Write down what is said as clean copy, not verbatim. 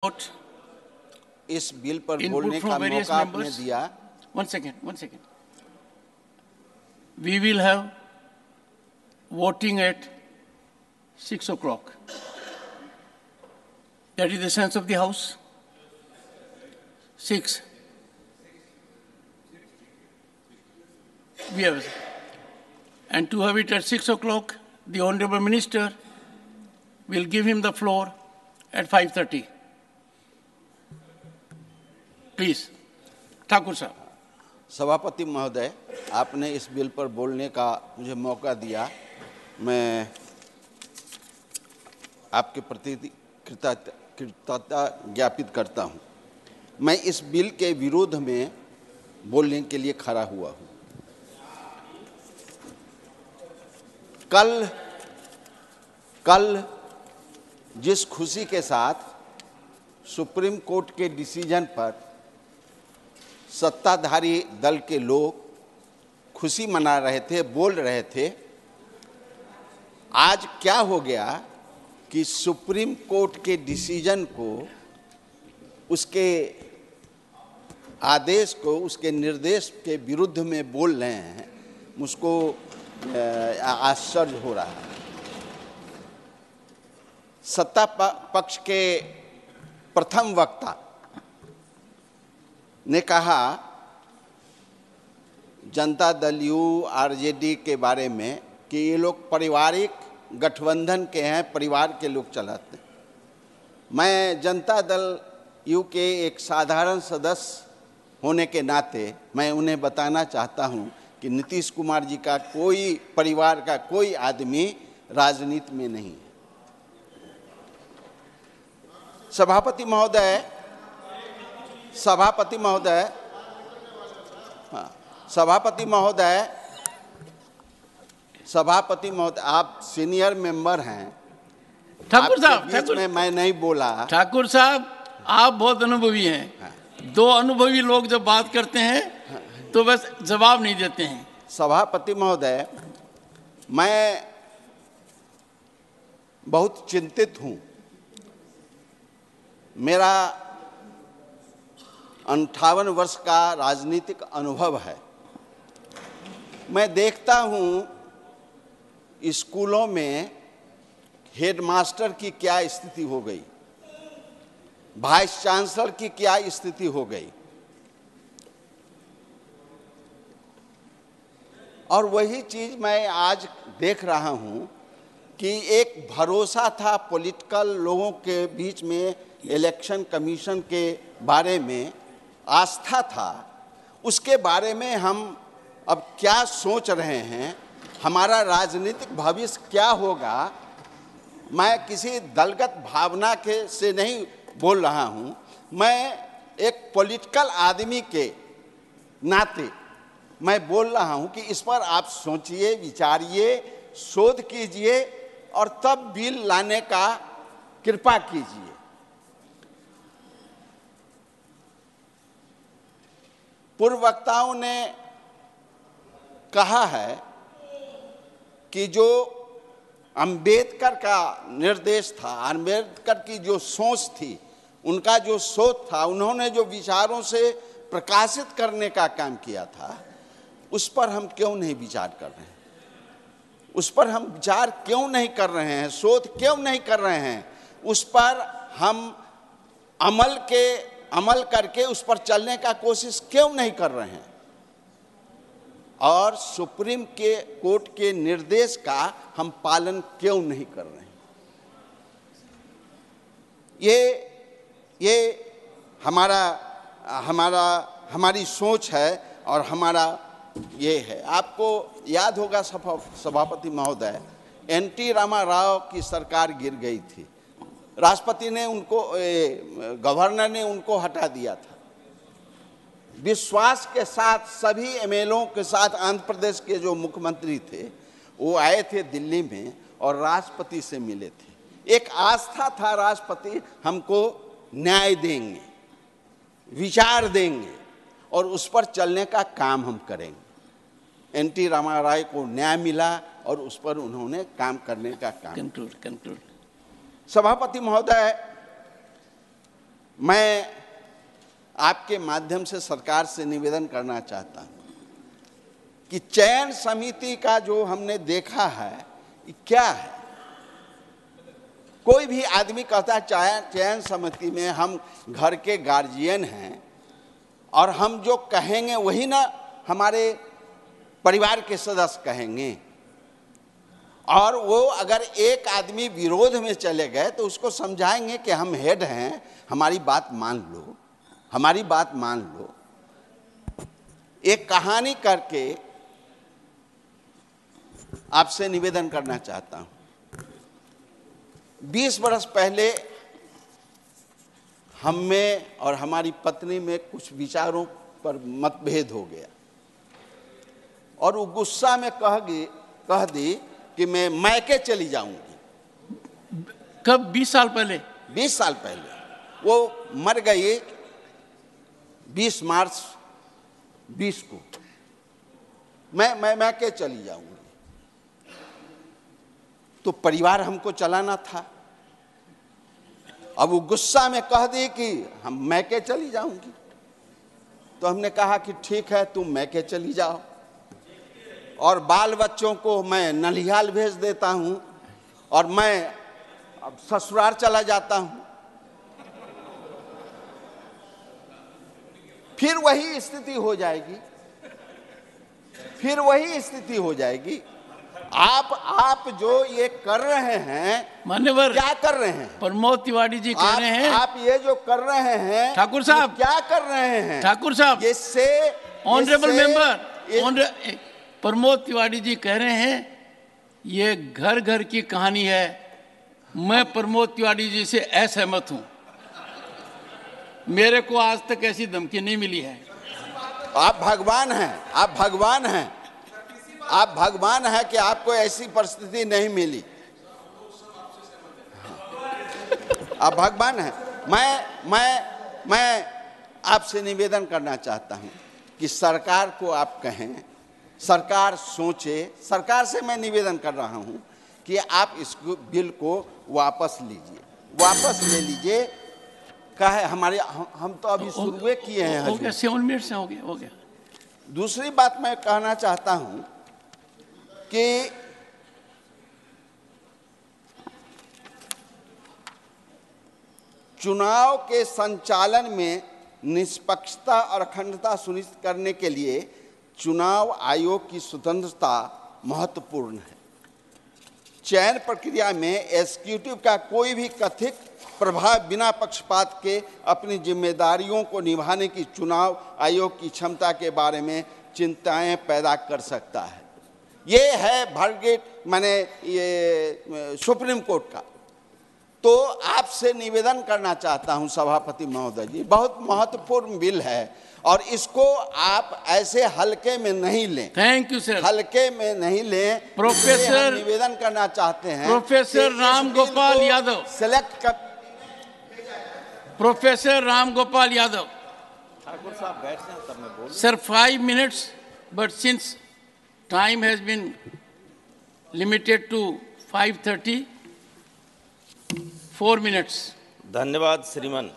इस बिल पर Input बोलने from का various मौका आपने members. दिया। One second. We will have voting at 6 o'clock. That is the sense of the House. 6. We have, and to have it at 6 o'clock, the Honorable Minister will give him the floor at 5:30. Please, Thakur Sahab. सभापति महोदय, आपने इस bill पर बोलने का मुझे मौका दिया। मैं आपके प्रति कृतज्ञता ज्ञापित करता हूं। मैं इस बिल के विरोध में बोलने के लिए खड़ा हुआ हूं। कल जिस खुशी के साथ सुप्रीम कोर्ट के डिसीजन पर सत्ताधारी दल के लोग खुशी मना रहे थे, बोल रहे थे, आज क्या हो गया कि सुप्रीम कोर्ट के डिसीजन को, उसके आदेश को, उसके निर्देश के विरुद्ध में बोल रहे हैं। मुझको आश्चर्य हो रहा है। सत्ता पक्ष के प्रथम वक्ता ने कहा जनता दल यू आरजेडी के बारे में कि ये लोग पारिवारिक गठबंधन के हैं, परिवार के लोग चलाते हैं। मैं जनता दल यू के एक साधारण सदस्य होने के नाते मैं उन्हें बताना चाहता हूं कि नीतीश कुमार जी का कोई परिवार का कोई आदमी राजनीति में नहीं है। सभापति महोदय, आप सीनियर मेंबर हैं। ठाकुर साहब, मैं नहीं बोला। ठाकुर साहब, आप बहुत अनुभवी हैं। हाँ। दो अनुभवी लोग जब बात करते हैं तो बस जवाब नहीं देते हैं। सभापति महोदय, मैं बहुत चिंतित हूं। मेरा 58 वर्ष का राजनीतिक अनुभव है। मैं देखता हूं स्कूलों में हेडमास्टर की क्या स्थिति हो गई, वाइस चांसलर की क्या स्थिति हो गई, और वही चीज मैं आज देख रहा हूं कि एक भरोसा था पॉलिटिकल लोगों के बीच में, इलेक्शन कमीशन के बारे में आस्था था, उसके बारे में हम अब क्या सोच रहे हैं, हमारा राजनीतिक भविष्य क्या होगा। मैं किसी दलगत भावना के से नहीं बोल रहा हूं, मैं एक पॉलिटिकल आदमी के नाते मैं बोल रहा हूं कि इस पर आप सोचिए, विचारिए, शोध कीजिए और तब बिल लाने का कृपा कीजिए। पूर्व वक्ताओं ने कहा है कि जो अंबेडकर का निर्देश था, अंबेडकर की जो सोच थी, उनका जो सोच था, उन्होंने जो विचारों से प्रकाशित करने का काम किया था, उस पर हम क्यों नहीं विचार कर रहे हैं? उस पर हम विचार क्यों नहीं कर रहे हैं? शोध क्यों नहीं कर रहे हैं? उस पर हम अमल करके उस पर चलने का कोशिश क्यों नहीं कर रहे हैं? और सुप्रीम कोर्ट के निर्देश का हम पालन क्यों नहीं कर रहे हैं? ये हमारी सोच है और हमारा ये है। आपको याद होगा सभापति महोदय, एनटी रामा राव की सरकार गिर गई थी। राष्ट्रपति ने उनको, गवर्नर ने उनको हटा दिया था। विश्वास के साथ सभी एमएलओ के साथ आंध्र प्रदेश के जो मुख्यमंत्री थे वो आए थे दिल्ली में और राष्ट्रपति से मिले थे। एक आस्था था राष्ट्रपति हमको न्याय देंगे, विचार देंगे और उस पर चलने का काम हम करेंगे। एनटी रामा राव को न्याय मिला और उस पर उन्होंने काम करने का काम। कंक्लूड। सभापति महोदय, मैं आपके माध्यम से सरकार से निवेदन करना चाहता हूं कि चयन समिति का जो हमने देखा है ये क्या है। कोई भी आदमी कहता है चयन समिति में हम घर के गार्जियन हैं और हम जो कहेंगे वही ना हमारे परिवार के सदस्य कहेंगे, और वो अगर एक आदमी विरोध में चले गए तो उसको समझाएंगे कि हम हेड हैं, हमारी बात मान लो, हमारी बात मान लो। एक कहानी करके आपसे निवेदन करना चाहता हूं। 20 बरस पहले हम में और हमारी पत्नी में कुछ विचारों पर मतभेद हो गया और वो गुस्सा में कह दी कि मैं मैके चली जाऊंगी। कब? 20 साल पहले? 20 साल पहले। वो मर गई 20 मार्च 20 को। मैं मैके चली जाऊंगी। तो परिवार हमको चलाना था। अब वो गुस्सा में कह दी कि हम मैके चली जाऊंगी, तो हमने कहा कि ठीक है तुम मैके चली जाओ और बाल बच्चों को मैं नलिहाल भेज देता हूं और मैं अब ससुराल चला जाता हूं। फिर वही स्थिति हो जाएगी, फिर वही स्थिति हो जाएगी। आप जो ये कर रहे हैं, मान्यवर, क्या कर रहे हैं? प्रमोद तिवारी जी कह रहे हैं, आप ये जो कर रहे हैं ठाकुर साहब, क्या कर रहे हैं? ठाकुर साहब, इससे ऑनरेबल मेंबर, प्रमोद तिवारी जी कह रहे हैं ये घर घर की कहानी है। मैं प्रमोद तिवारी जी से असहमत हूं। मेरे को आज तक ऐसी धमकी नहीं मिली है। आप भगवान हैं, आप भगवान हैं, आप भगवान हैं कि आपको ऐसी परिस्थिति नहीं मिली। आप भगवान हैं। मैं आपसे निवेदन करना चाहता हूं कि सरकार को आप कहें, सरकार सोचे। सरकार से मैं निवेदन कर रहा हूं कि आप इस बिल को वापस लीजिए, वापस ले लीजिए। कहे हमारे हम तो अभी शुरू किए हैं। हो गया, 7 मिनट से हो गया। दूसरी बात मैं कहना चाहता हूं कि चुनाव के संचालन में निष्पक्षता और अखंडता सुनिश्चित करने के लिए चुनाव आयोग की स्वतंत्रता महत्वपूर्ण है। चयन प्रक्रिया में एग्जीक्यूटिव का कोई भी कथित प्रभाव बिना पक्षपात के अपनी जिम्मेदारियों को निभाने की चुनाव आयोग की क्षमता के बारे में चिंताएं पैदा कर सकता है। ये है वर्डिक्ट, माने ये सुप्रीम कोर्ट का। तो आपसे निवेदन करना चाहता हूं सभापति महोदय जी, बहुत महत्वपूर्ण बिल है और इसको आप ऐसे हल्के में नहीं लें। Thank you sir. हल्के में नहीं लें। प्रोफेसर, निवेदन करना चाहते हैं प्रोफेसर राम गोपाल यादव, सेलेक्ट कर। प्रोफेसर राम गोपाल यादव। ठाकुर साहब बैठ जाएं तब मैं बोलूं। Sir, 5 minutes, but since time has been limited to 5:30, 4 minutes. धन्यवाद श्रीमान।